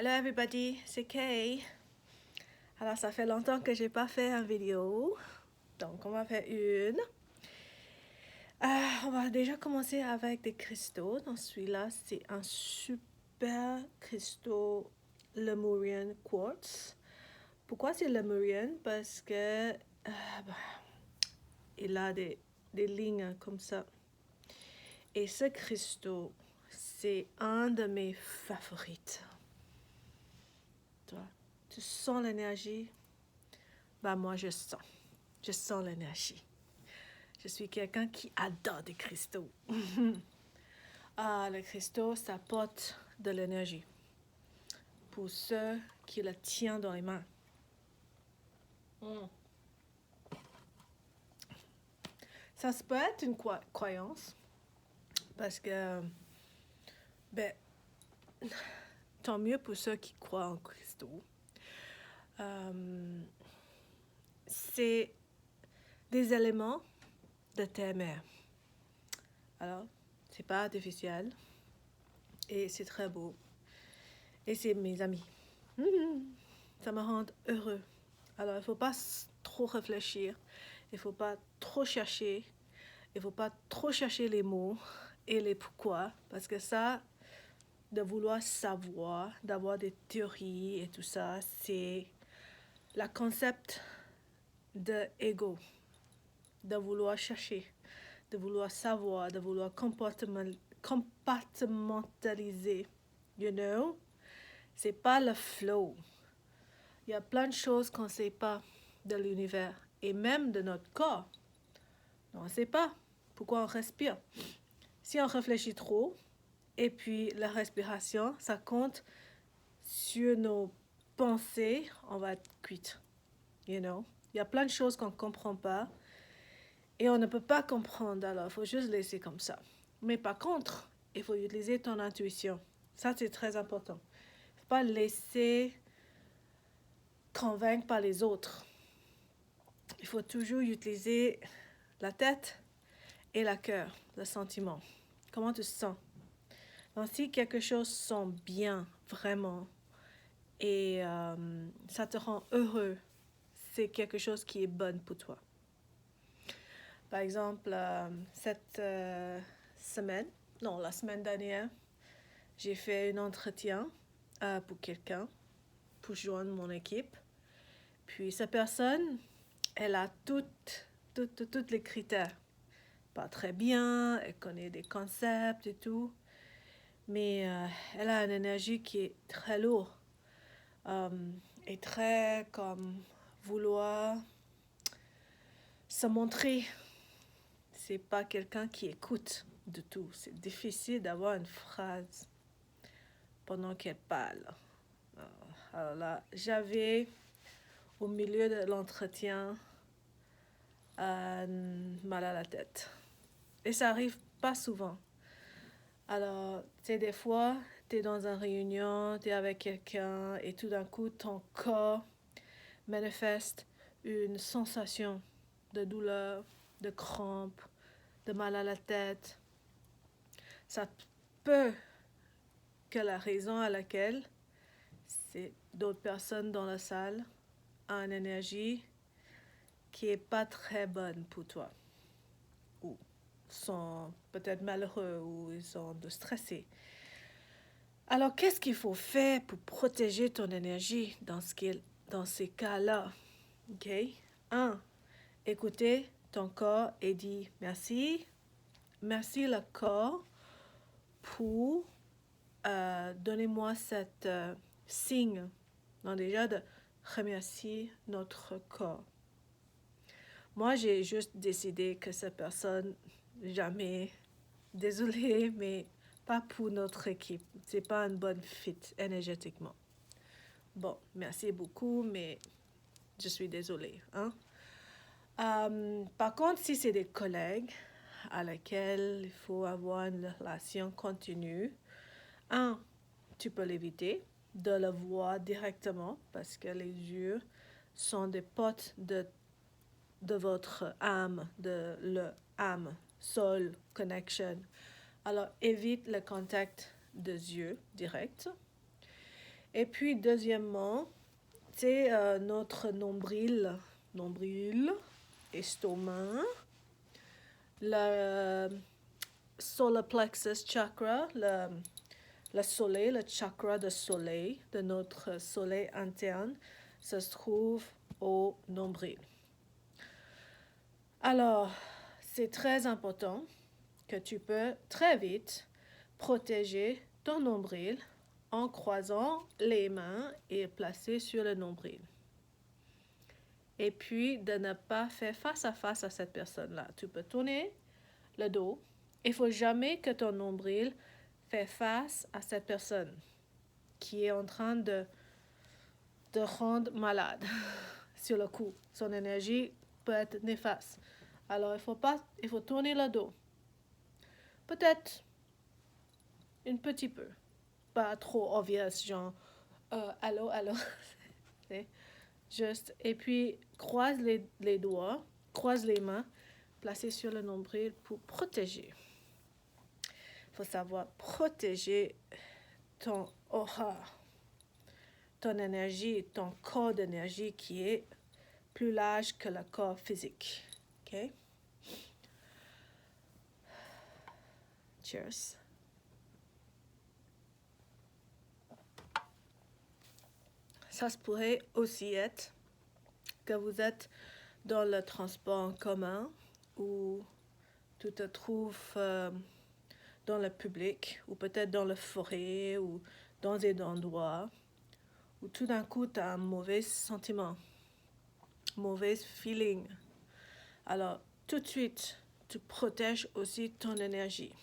Hello everybody, c'est Kay. Alors ça fait longtemps que j'ai pas fait une vidéo, donc on va faire une. On va déjà commencer avec des cristaux. Dans celui-là, c'est un super cristaux Lemurian Quartz. Pourquoi c'est Lemurian? Parce que il a des lignes comme ça. Et ce cristaux, c'est un de mes favorites. Toi, tu sens l'énergie? Moi je sens l'énergie. Je suis quelqu'un qui adore des cristaux. Le cristaux, ça apporte de l'énergie pour ceux qui le tiennent dans les mains. Ça peut être une croyance parce que, tant mieux pour ceux qui croient en cristaux. C'est des éléments de terre-mer. Alors, c'est pas artificiel et c'est très beau. Et c'est mes amis. Ça me rend heureux. Alors, il ne faut pas trop réfléchir. Il ne faut pas trop chercher. Il ne faut pas trop chercher les mots et les pourquoi. Parce que ça, de vouloir savoir, d'avoir des théories et tout ça, c'est le concept de ego. De vouloir chercher, de vouloir savoir, de vouloir compartimentaliser. You know? C'est pas le flow. Il y a plein de choses qu'on ne sait pas de l'univers et même de notre corps. On ne sait pas pourquoi on respire. Si on réfléchit trop, et puis la respiration, ça compte sur nos pensées, on va être cuite. You know? Il y a plein de choses qu'on ne comprend pas et on ne peut pas comprendre, alors il faut juste laisser comme ça. Mais par contre, il faut utiliser ton intuition. Ça, c'est très important. Il ne faut pas laisser convaincre par les autres. Il faut toujours utiliser la tête et le cœur, le sentiment. Comment tu te sens? Donc, si quelque chose sent bien, vraiment, et ça te rend heureux, c'est quelque chose qui est bon pour toi. Par exemple, cette semaine, non, la semaine dernière, j'ai fait un entretien pour quelqu'un, pour joindre mon équipe. Puis, cette personne, elle a toutes les critères. Pas très bien, elle connaît des concepts et tout, mais elle a une énergie qui est très lourde et très comme vouloir se montrer. C'est pas quelqu'un qui écoute du tout. C'est difficile d'avoir une phrase pendant qu'elle parle. Alors là, j'avais au milieu de l'entretien mal à la tête. Et ça arrive pas souvent. Alors, tu sais, des fois, tu es dans une réunion, tu es avec quelqu'un et tout d'un coup, ton corps manifeste une sensation de douleur, de crampe, de mal à la tête. Ça peut que la raison à laquelle c'est d'autres personnes dans la salle ont une énergie qui n'est pas très bonne pour toi. Ou sont peut-être malheureux ou ils sont stressés. Alors, qu'est-ce qu'il faut faire pour protéger ton énergie dans ces cas-là? OK? 1. Écoutez ton corps et dis merci. Merci le corps pour donner-moi cette signe. Donc déjà, de remercier notre corps. Moi, j'ai juste décidé que cette personne, jamais, désolée, mais pas pour notre équipe. C'est pas une bonne fit énergétiquement. Bon, merci beaucoup, mais je suis désolée. Par contre, si c'est des collègues à lesquels il faut avoir une relation continue, tu peux l'éviter de le voir directement parce que les yeux sont des portes de votre âme, de le âme, soul connection. Alors, évite le contact des yeux direct. Et puis, deuxièmement, c'est notre nombril, estomac, le solar plexus chakra, le soleil, le chakra de soleil, de notre soleil interne, se trouve au nombril. Alors, c'est très important que tu peux très vite protéger ton nombril en croisant les mains et placer sur le nombril. Et puis, de ne pas faire face à cette personne-là. Tu peux tourner le dos. Il ne faut jamais que ton nombril fait face à cette personne qui est en train de rendre malade sur le coup. Son énergie peut être néfaste. Alors, il faut tourner le dos. Peut-être un petit peu. Pas trop obvious, genre, allô. Juste, et puis, croise les doigts, croise les mains, placez sur le nombril pour protéger. Il faut savoir protéger ton aura, ton énergie, ton corps d'énergie qui est plus large que le corps physique. OK? Cheers. Ça se pourrait aussi être que vous êtes dans le transport en commun ou tu te trouves dans le public ou peut-être dans la forêt ou dans des endroits où tout d'un coup tu as un mauvais sentiment, mauvais feeling. Alors tout de suite, tu protèges aussi ton énergie.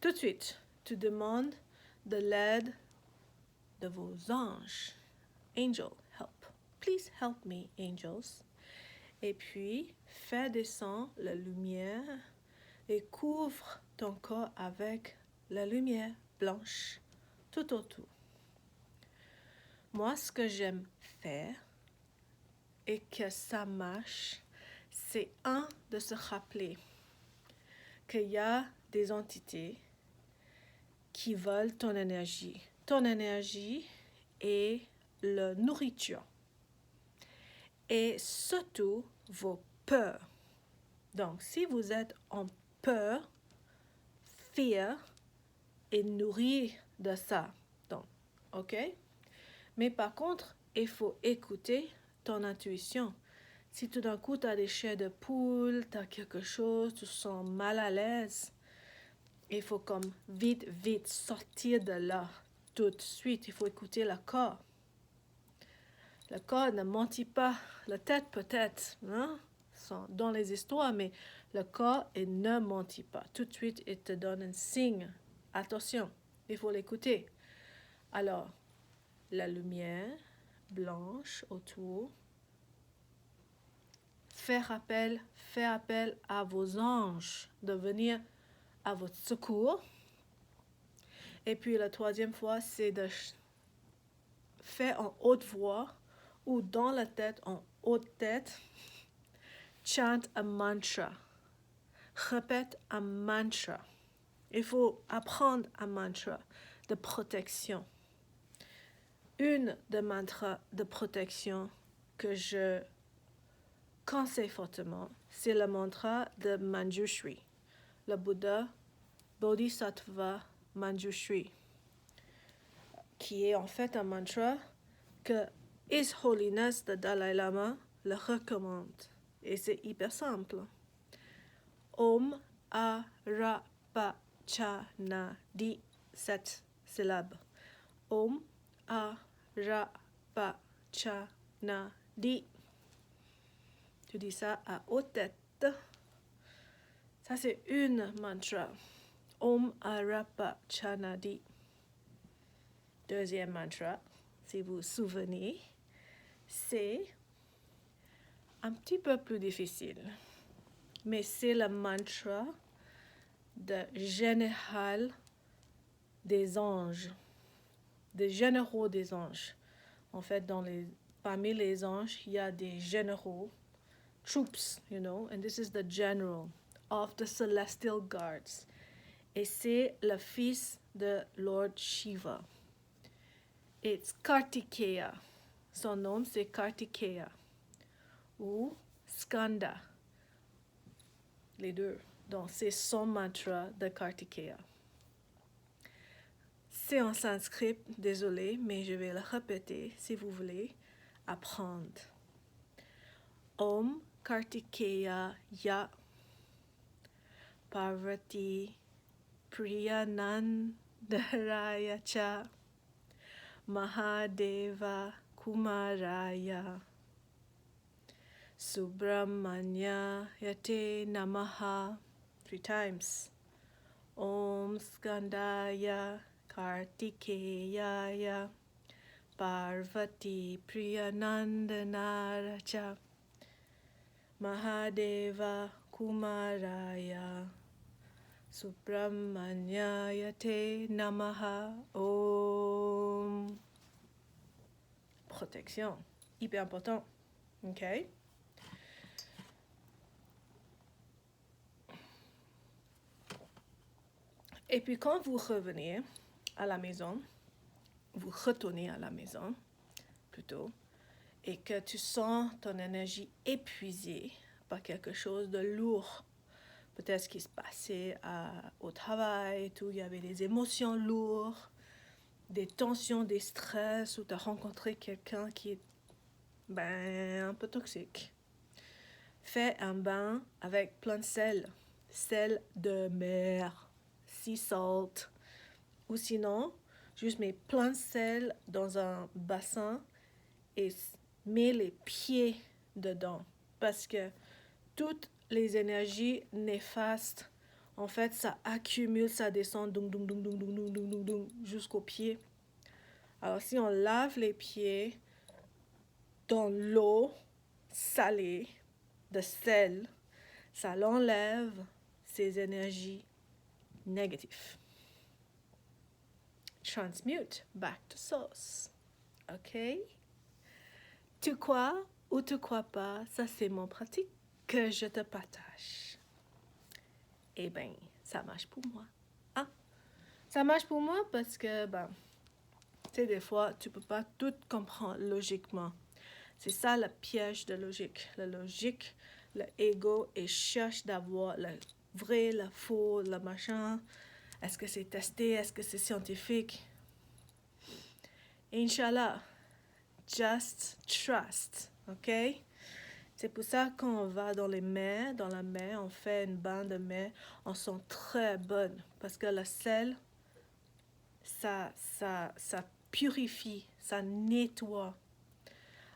Tout de suite, tu demandes de l'aide de vos anges. Angel, help. Please help me, angels. Et puis, fais descendre la lumière et couvre ton corps avec la lumière blanche tout autour. Moi, ce que j'aime faire et que ça marche, c'est de se rappeler qu'il y a des entités qui veulent ton énergie. Ton énergie est la nourriture et surtout vos peurs. Donc, si vous êtes en peur, fear est nourri de ça. Donc, ok? Mais par contre, il faut écouter ton intuition. Si tout d'un coup, tu as des chairs de poule, tu as quelque chose, tu te sens mal à l'aise, il faut comme vite sortir de là. Tout de suite, il faut écouter le corps. Le corps ne mentit pas. La tête peut-être, hein? Dans les histoires, mais le corps ne mentit pas. Tout de suite, il te donne un signe. Attention, il faut l'écouter. Alors, la lumière blanche autour. Faire appel à vos anges de venir à votre secours. Et puis la troisième fois, c'est de faire en haute voix ou dans la tête, en haute tête, chant un mantra. Répète un mantra. Il faut apprendre un mantra de protection. Une des mantras de protection que je conseille fortement, c'est le mantra de Manjushri, le Bouddha Bodhisattva Manjushri, qui est en fait un mantra que His Holiness the Dalai Lama le recommande. Et c'est hyper simple. Om Arapachanadi, 7 syllabes. Om Arapachanadi. Tu dis ça à haute tête. Ça, c'est une mantra. Om Arapachanadi. Deuxième mantra, si vous vous souvenez, c'est un petit peu plus difficile. Mais c'est le mantra de général des anges, des généraux des anges. En fait, parmi les anges, il y a des généraux, troops, and this is the general of the celestial guards. Et c'est le fils de Lord Shiva. It's Kartikeya. Son nom, c'est Kartikeya. Ou Skanda. Les deux. Donc, c'est son mantra de Kartikeya. C'est en sanskrit, désolé, mais je vais le répéter si vous voulez apprendre. Om Kartikeya Ya Parvati Priyanandaraya Cha Mahadeva Kumaraya Subramanya Yate Namaha. 3 times. Om Skandaya Kartikeyaya Parvati Priyanandanaracha Mahadeva Kumaraya Subramanya Te Namaha. Om. Protection. Hyper important. OK? Et puis quand vous revenez à la maison, vous retournez à la maison plutôt, et que tu sens ton énergie épuisée par quelque chose de lourd, peut-être ce qui se passait au travail, tout, il y avait des émotions lourdes, des tensions, des stress, ou tu as rencontré quelqu'un qui est un peu toxique. Fais un bain avec plein de sel de mer, sea salt, ou sinon, juste mets plein de sel dans un bassin et mets les pieds dedans. Parce que toutes les énergies néfastes, en fait, ça accumule, ça descend jusqu'aux pieds. Alors, si on lave les pieds dans l'eau salée de sel, ça l'enlève ces énergies négatives. Transmute back to source. OK? Tu crois ou tu crois pas, ça c'est mon pratique que je te partage. Eh bien, ça marche pour moi. Ah, ça marche pour moi parce que, tu sais, des fois, tu peux pas tout comprendre logiquement. C'est ça le piège de logique. La logique, le ego, et cherche d'avoir le vrai, le faux, le machin. Est-ce que c'est testé? Est-ce que c'est scientifique? Inch'Allah, just trust, ok? C'est pour ça quand on va dans la mer, on fait une bain de mer, on sent très bonne parce que le sel, ça purifie, ça nettoie.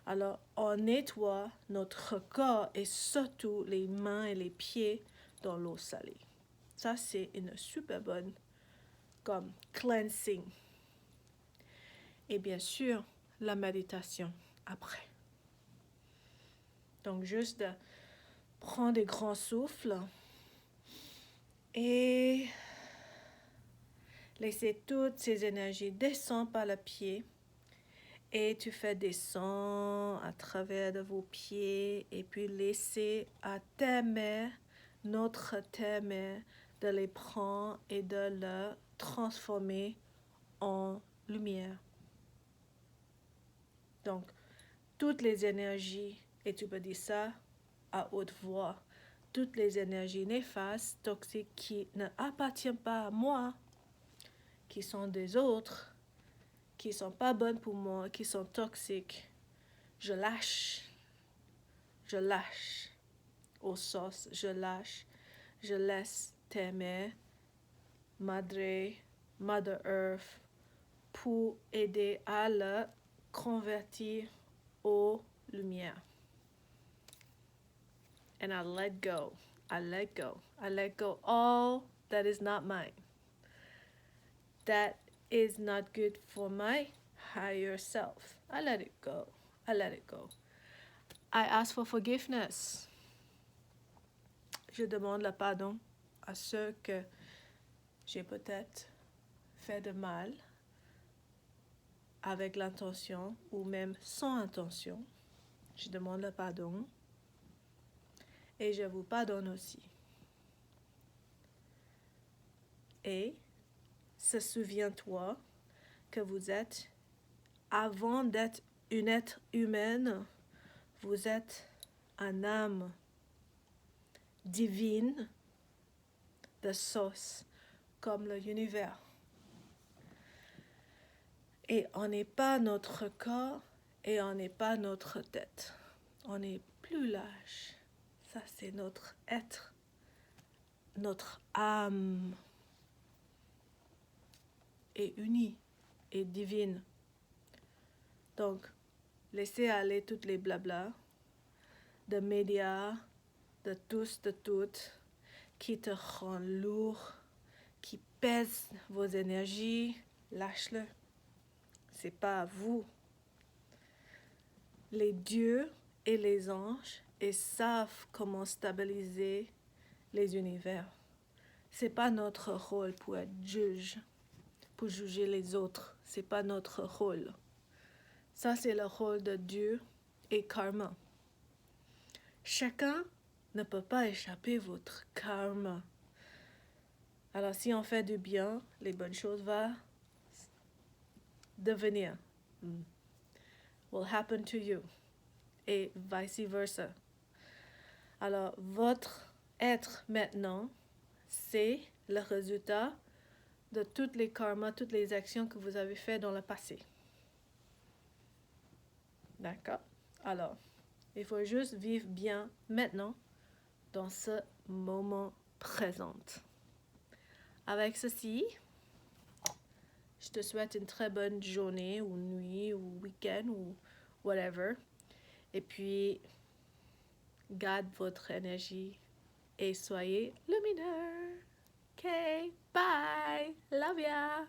Alors, on nettoie notre corps et surtout les mains et les pieds dans l'eau salée. Ça, c'est une super bonne comme cleansing. Et bien sûr, la méditation après. Donc, juste de prendre des grands souffles et laisser toutes ces énergies descendre par le pied. Et tu fais descendre à travers de vos pieds et puis laisser à tes mains, notre tes mains, de les prendre et de les transformer en lumière. Donc, toutes les énergies, et tu peux dire ça à haute voix, toutes les énergies néfastes, toxiques, qui ne appartiennent pas à moi, qui sont des autres, qui sont pas bonnes pour moi, qui sont toxiques, je lâche aux sources, je laisse t'aimer, Mother Earth, pour aider à le convertir aux lumières. And I let go all that is not mine, that is not good for my higher self. I let it go. I ask for forgiveness. Je demande le pardon à ceux que j'ai peut-être fait de mal avec l'intention ou même sans intention. Je demande le pardon et je vous pardonne aussi. Et se souviens-toi que vous êtes avant d'être une être humaine, vous êtes une âme divine de source, comme l'univers. Et on n'est pas notre corps et on n'est pas notre tête. On est plus large. Ça, c'est notre être, notre âme est unie et divine. Donc, laissez aller toutes les blablas de médias, de tous, de toutes, qui te rendent lourd, qui pèsent vos énergies. Lâche-le. C'est pas à vous. Les dieux et les anges, ils savent comment stabiliser les univers. C'est pas notre rôle pour être juge, pour juger les autres. C'est pas notre rôle. Ça, c'est le rôle de Dieu et karma. Chacun ne peut pas échapper à votre karma. Alors, si on fait du bien, les bonnes choses vont devenir. Will happen to you. Et vice versa. Alors, votre être maintenant, c'est le résultat de toutes les karmas, toutes les actions que vous avez faites dans le passé. D'accord? Alors, il faut juste vivre bien maintenant, dans ce moment présent. Avec ceci, je te souhaite une très bonne journée ou nuit ou week-end ou whatever. Et puis, garde votre énergie et soyez lumineux. OK, bye. Love ya.